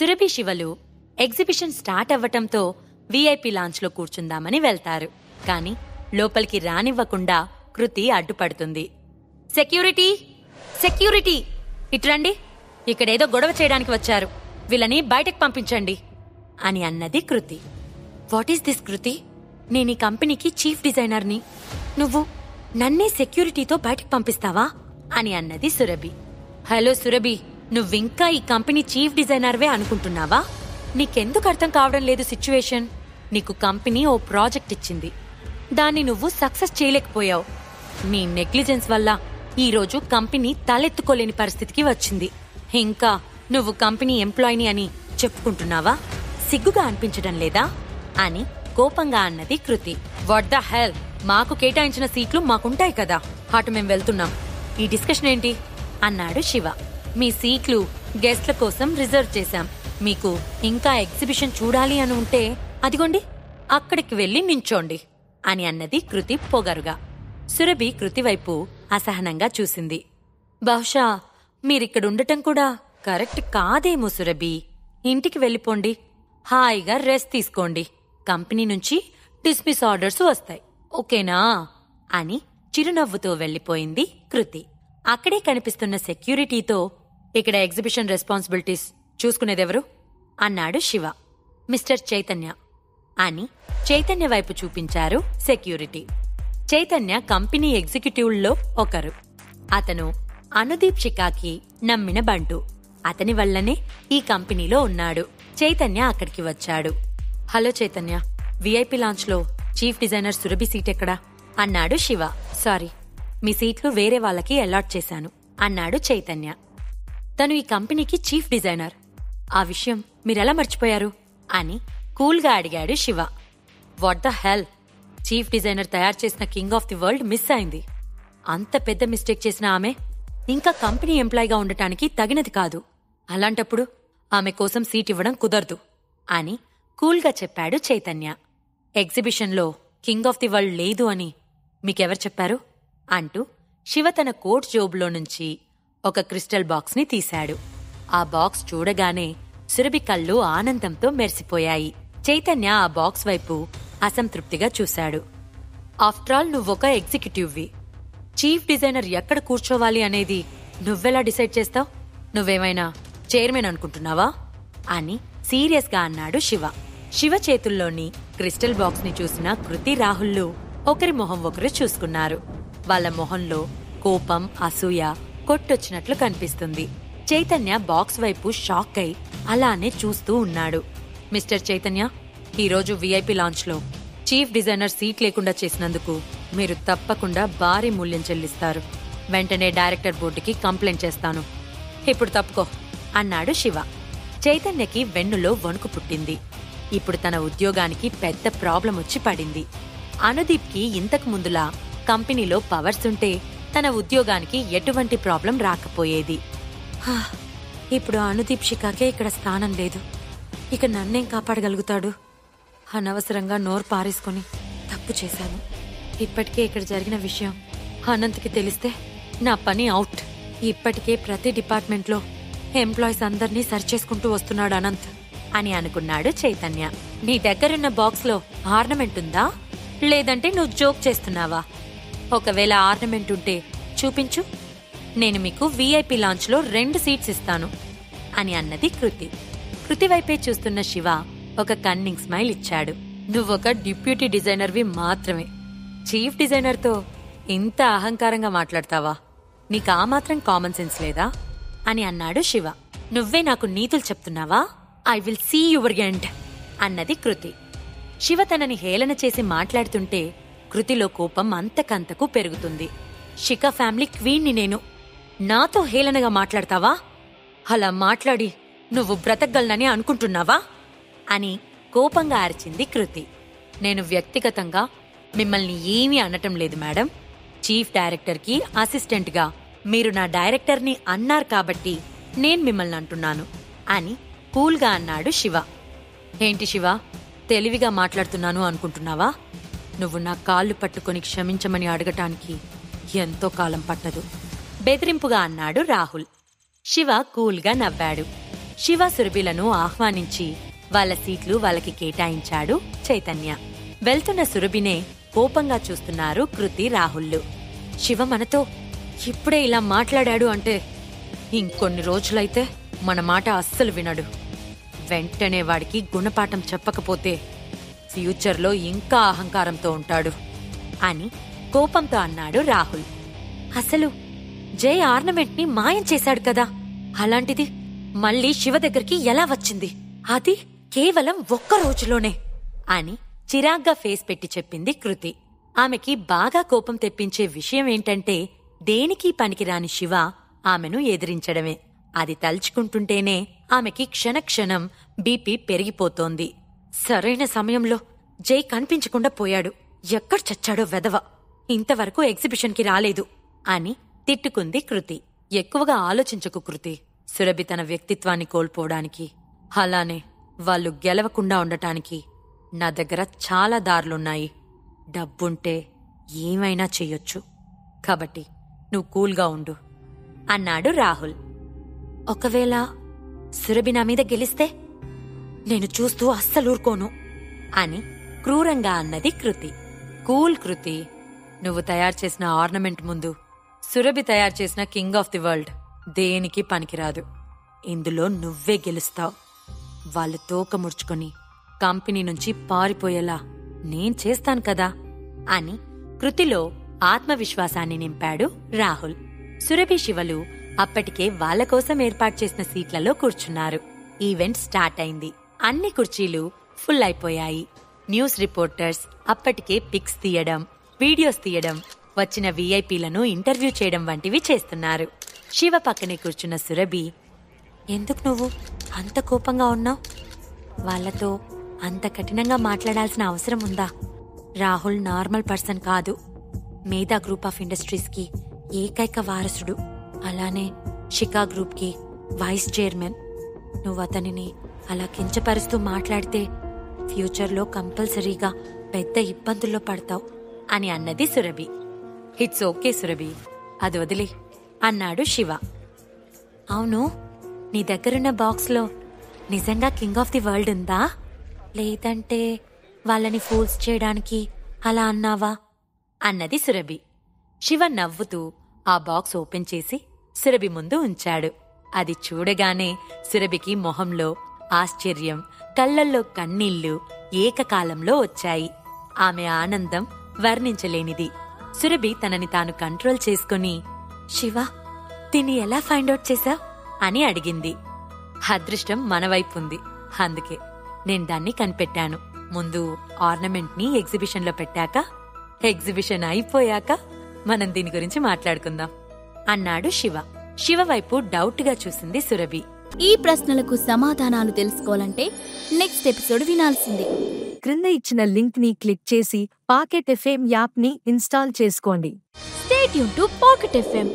Surabhi శివలు exhibition start అవ్వటంతో VIP లాంచ్లో కూర్చుందామని వెళ్తారు. కాని లోపలికి రానివ్వకుండా కృతి అడ్డుపడుతుంది. సెక్యూరిటీ, సెక్యూరిటీ, ఇట్రండి, ఇక్కడేదో గొడవ చేయడానికి వచ్చారు, వీళ్ళని బయటకు పంపించండి అని అన్నది కృతి. వాట్ ఈస్ దిస్ కృతి? నేను ఈ కంపెనీకి చీఫ్ డిజైనర్ని, నువ్వు నన్నే సెక్యూరిటీతో బయటకు పంపిస్తావా అని అన్నది సురభి. హలో సురభి, నువ్వింకా ఈ కంపెనీ చీఫ్ డిజైనర్వే అనుకుంటున్నావా? నీకెందుకు అర్థం కావడం లేదు సిచ్యువేషన్? నీకు కంపెనీ ఓ ప్రాజెక్ట్ ఇచ్చింది, దాన్ని నువ్వు సక్సెస్ చేయలేకపోయావు. నీ నెగ్లిజెన్స్ వల్ల ఈరోజు కంపెనీ తలెత్తుకోలేని పరిస్థితికి వచ్చింది. ఇంకా నువ్వు కంపెనీ ఎంప్లాయీని అని చెప్పుకుంటున్నావా? సిగ్గుగా అనిపించడం లేదా అని కోపంగా అన్నది కృతి. వాట్ ద హెల్, మాకు కేటాయించిన సీట్లు మాకుంటాయి కదా, అటు మేం వెళ్తున్నాం, ఈ డిస్కషన్ ఏంటి అన్నాడు శివ. మీ సీట్లు గెస్ట్ల కోసం రిజర్వ్ చేశాం, మీకు ఇంకా ఎగ్జిబిషన్ చూడాలి అని ఉంటే అదిగోండి అక్కడికి వెళ్లి నించోండి అని అన్నది కృతి పొగరుగా. సురభి కృతి వైపు అసహనంగా చూసింది. బహుశా మీరిక్కడుండటం కూడా కరెక్ట్ కాదేమో సురభి, ఇంటికి వెళ్ళిపోండి, హాయిగా రెస్ట్ తీసుకోండి, కంపెనీ నుంచి డిస్మిస్ ఆర్డర్స్ వస్తాయి, ఓకేనా అని చిరునవ్వుతో వెళ్లిపోయింది కృతి. అక్కడే కనిపిస్తున్న సెక్యూరిటీతో, ఇక్కడ ఎగ్జిబిషన్ రెస్పాన్సిబిలిటీస్ చూసుకునేదెవరు అన్నాడు శివ. మిస్టర్ చైతన్య అని చైతన్య వైపు చూపించారు సెక్యూరిటీ. చైతన్య కంపెనీ ఎగ్జిక్యూటివ్ల్లో ఒకరు. అతను అనుదీప్ షికాకి నమ్మిన బంటు. అతని వల్లనే ఈ కంపెనీలో ఉన్నాడు. చైతన్య అక్కడికి వచ్చాడు. హలో చైతన్య, వీఐపీ లాంచ్లో చీఫ్ డిజైనర్ సురభి సీట్ ఎక్కడా అన్నాడు శివ. సారీ, మీ సీట్లు వేరే వాళ్ళకి అలాట్ చేశాను అన్నాడు చైతన్య. తను ఈ కంపెనీకి చీఫ్ డిజైనర్, ఆ విషయం మీరెలా మర్చిపోయారు అని కూల్గా అడిగాడు Shiva. What the hell, chief designer తయారు చేసిన king of the world miss అయింది. అంత పెద్ద మిస్టేక్ చేసిన ఆమె ఇంకా కంపెనీ ఎంప్లాయీగా ఉండటానికి తగినది కాదు. అలాంటప్పుడు ఆమె కోసం సీట్ ఇవ్వడం కుదరదు అని కూల్గా చెప్పాడు చైతన్య. ఎగ్జిబిషన్లో కింగ్ ఆఫ్ ది వరల్డ్ లేదు అని మీకెవరు చెప్పారు అంటూ శివ తన కోట్ జోబులో నుంచి ఒక క్రిస్టల్ బాక్స్ని తీశాడు. ఆ బాక్స్ చూడగానే సురభి కళ్ళు ఆనందంతో మెరిసిపోయాయి. చైతన్య ఆ బాక్స్ వైపు అసంతృప్తిగా చూశాడు. ఆఫ్టర్ ఆల్ నువ్వొక ఎగ్జిక్యూటివ్వి, చీఫ్ డిజైనర్ ఎక్కడ కూర్చోవాలి అనేది నువ్వెలా డిసైడ్ చేస్తావు? నువ్వేమైనా చైర్మన్ అనుకుంటున్నావా అని సీరియస్గా అన్నాడు శివ. శివ చేతుల్లోని క్రిస్టల్ బాక్స్ ని చూసిన కృతి రాహుల్లు ఒకరి మొహం ఒకరు చూసుకున్నారు. వాళ్ళ మొహంలో కోపం, అసూయ కొట్టొచ్చినట్లు కనిపిస్తుంది. చైతన్య బాక్స్ వైపు షాక్ అయి అలానే చూస్తూ ఉన్నాడు. మిస్టర్ చైతన్య, ఈరోజు వీఐపీ లాంచ్లో చీఫ్ డిజైనర్ సీట్ లేకుండా చేసినందుకు మీరు తప్పకుండా భారీ మూల్యం చెల్లిస్తారు. వెంటనే డైరెక్టర్ బోర్డుకి కంప్లైంట్ చేస్తాను. ఇప్పుడు తప్పుకో అన్నాడు శివ. చైతన్యకి వెన్నులో వణుకు పుట్టింది. ఇప్పుడు తన ఉద్యోగానికి పెద్ద ప్రాబ్లం వచ్చి పడింది. అనుదీప్కి ఇంతకు ముందులా కంపెనీలో పవర్స్ ఉంటే తన ఉద్యోగానికి ఎటువంటి ప్రాబ్లం రాకపోయేది. ఇప్పుడు అనుదీప్ షికాకే ఇక్కడ స్థానం లేదు. ఇక నన్నేం కాపాడగలుగుతాడు? అనవసరంగా నోరు పారేసుకుని తప్పు చేశాను. ఇప్పటికే ఇక్కడ జరిగిన విషయం అనంత్కి తెలిస్తే నా పని అవుట్. ఇప్పటికే ప్రతి డిపార్ట్మెంట్లో ఎంప్లాయీస్ అందర్నీ సరిచేసుకుంటూ వస్తున్నాడు అనంత్ అని అనుకున్నాడు చైతన్య. నీ దగ్గరున్న బాక్స్లో ఆర్నమెంట్ ఉందా, లేదంటే నువ్వు జోక్ చేస్తున్నావా? ఒకవేళ ఆర్నమెంట్ ఉంటే చూపించు, నేను మీకు వీఐపీ లాంచ్లో 2 సీట్స్ ఇస్తాను అని అన్నది కృతి. కృతి వైపే చూస్తున్న శివ ఒక కన్నింగ్ స్మైల్ ఇచ్చాడు. నువ్వొక డిప్యూటీ డిజైనర్వి మాత్రమే, చీఫ్ డిజైనర్తో ఇంత అహంకారంగా మాట్లాడతావా? నీకు ఆ మాత్రం కామన్ సెన్స్ లేదా అని అన్నాడు శివ. నువ్వే నాకు నీతులు చెప్తున్నావా? I will see your end అన్నది కృతి. శివ తనని హేళన చేసి మాట్లాడుతుంటే కృతిలో కోపం అంతకంతకు పెరుగుతుంది. శిఖ ఫ్యామిలీ క్వీన్ని నేను, నాతో హేళనగా మాట్లాడతావా? అలా మాట్లాడి నువ్వు బ్రతకగలనని అనుకుంటున్నావా అని కోపంగా అరిచింది కృతి. నేను వ్యక్తిగతంగా మిమ్మల్ని ఏమీ అనటం లేదు మేడం. చీఫ్ డైరెక్టర్కి అసిస్టెంట్గా మీరు నా డైరెక్టర్ని అన్నారు కాబట్టి నేను మిమ్మల్ని అంటున్నాను అని కూల్గా అన్నాడు శివ. ఏంటి శివ, తెలివిగా మాట్లాడుతున్నాను అనుకుంటున్నావా? నువ్వు నా కాళ్ళు పట్టుకొని క్షమించమని అడగటానికి ఎంతో కాలం పట్టదు బెదిరింపుగా అన్నాడు రాహుల్. శివ కూల్గా నవ్వాడు. శివ సురభిలను ఆహ్వానించి వాళ్ళ సీట్లు వాళ్ళకి కేటాయించాడు చైతన్య. వెళ్తున్న సురభినే కోపంగా చూస్తున్నారు కృతి, రాహుల్లు. శివ మనతో ఇప్పుడే ఇలా మాట్లాడాడు అంటే ఇంకొన్ని రోజులైతే మన మాట అస్సలు వినడు. వెంటనే వాడికి గుణపాఠం చెప్పకపోతే ఫ్యూచర్లో ఇంకా అహంకారంతో ఉంటాడు అని కోపంతో అన్నాడు రాహుల్. అసలు జై ఆర్నమెంట్ ని మాయం చేశాడు కదా, అలాంటిది మళ్ళీ శివ దగ్గరికి ఎలా వచ్చింది? అది కేవలం ఒక్క రోజులోనే అని చిరాగ్గా ఫేస్ పెట్టి చెప్పింది కృతి. ఆమెకి బాగా కోపం తెప్పించే విషయం ఏంటంటే దేనికి పనికిరాని శివ ఆమెను ఎదిరించడమే. అది తలుచుకుంటుంటేనే ఆమెకి క్షణక్షణం బీపీ పెరిగిపోతోంది. సరైన సమయంలో జై కనిపించకుండా పోయాడు. ఎక్కడ చచ్చాడో వెధవ, ఇంతవరకు ఎగ్జిబిషన్కి రాలేదు అని తిట్టుకుంది కృతి. ఎక్కువగా ఆలోచించకు కృతి. సురభి తన వ్యక్తిత్వాన్ని కోల్పోవడానికి, అలానే వాళ్ళు గెలవకుండా ఉండటానికి నా దగ్గర చాలా దారులున్నాయి. డబ్బుంటే ఏమైనా చెయ్యొచ్చు. కాబట్టి నువ్వు కూల్గా ఉండు అన్నాడు రాహుల్. ఒకవేళ సురభి నా మీద గెలిస్తే నేను చూస్తూ అస్సలూరుకోను అని క్రూరంగా అన్నది కృతి. కూల్ కృతి, నువ్వు తయారు చేసిన ఆర్నమెంట్ ముందు సురభి తయారు చేసిన కింగ్ ఆఫ్ ది వరల్డ్ దేనికి పనికిరాదు. ఇందులో నువ్వే గెలుస్తావు. వాళ్ళు తోక ముడుచుకొని కంపెనీ నుంచి పారిపోయేలా నేను చేస్తాను కదా అని కృతిలో ఆత్మవిశ్వాసాన్ని నింపాడు రాహుల్. సురభి, శివలు అప్పటికే వాళ్ల కోసం ఏర్పాటు చేసిన సీట్లలో కూర్చున్నారు. ఈవెంట్ స్టార్ట్ అయింది. అన్ని కుర్చీలు ఫుల్ అయిపోయాయి. న్యూస్ రిపోర్టర్స్ అప్పటికే పిక్స్ తీయడం, వీడియోస్ తీయడం, వచ్చిన వీఐపీలను ఇంటర్వ్యూ చేయడం వంటివి చేస్తున్నారు. శివ పక్కనే కూర్చున్న సురభి, ఎందుకు నువ్వు అంత కోపంగా ఉన్నావు? వాళ్లతో అంత కఠినంగా మాట్లాడాల్సిన అవసరం ఉందా? రాహుల్ నార్మల్ పర్సన్ కాదు. మేధా గ్రూప్ ఆఫ్ ఇండస్ట్రీస్ కి ఏకైక వారసుడు. అలానే షికా గ్రూప్ కి వైస్ చైర్మన్. నువ్వు అతనిని అలా కించపరుస్తూ మాట్లాడితే ఫ్యూచర్లో కంపల్సరీగా పెద్ద ఇబ్బందుల్లో పడతావు అని అన్నది సురభి. ఇట్స్ ఓకే సురభి, అది వదిలే అన్నాడు శివ. అవును, నీ దగ్గరున్న బాక్స్లో నిజంగా కింగ్ ఆఫ్ ది వరల్డ్ ఉందా, లేదంటే వాళ్ళని ఫూల్స్ చేయడానికి అలా అన్నావా అన్నది సురభి. శివ నవ్వుతూ ఆ బాక్స్ ఓపెన్ చేసి సురభి ముందు ఉంచాడు. అది చూడగానే సురభికి మొహంలో ఆశ్చర్యం, కళ్లల్లో కన్నీళ్లు ఏకకాలంలో వచ్చాయి. ఆమె ఆనందం వర్ణించలేనిది. సురభి తనని తాను కంట్రోల్ చేసుకుని, శివ, దీన్ని ఎలా ఫైండ్ అవుట్ చేశావ్ అని అడిగింది. అదృష్టం మనవైపుంది, అందుకే నేను దాన్ని కనిపెట్టాను. ముందు ఆర్నమెంట్ ని ఎగ్జిబిషన్లో పెట్టాక, ఎగ్జిబిషన్ అయిపోయాక మనం దీని గురించి మాట్లాడుకుందాం అన్నాడు శివ. శివ వైపు డౌట్ గా చూసింది సురభి. ఈ ప్రశ్నలకు సమాధానాలు తెలుసుకోవాలంటే నెక్స్ట్ ఎపిసోడ్ వినాల్సిందే. క్రింద ఇచ్చిన లింక్ ని క్లిక్ చేసి పాకెట్ ఎఫ్ఎం యాప్ ని ఇన్స్టాల్ చేసుకోండి. Stay tune to pocket FM.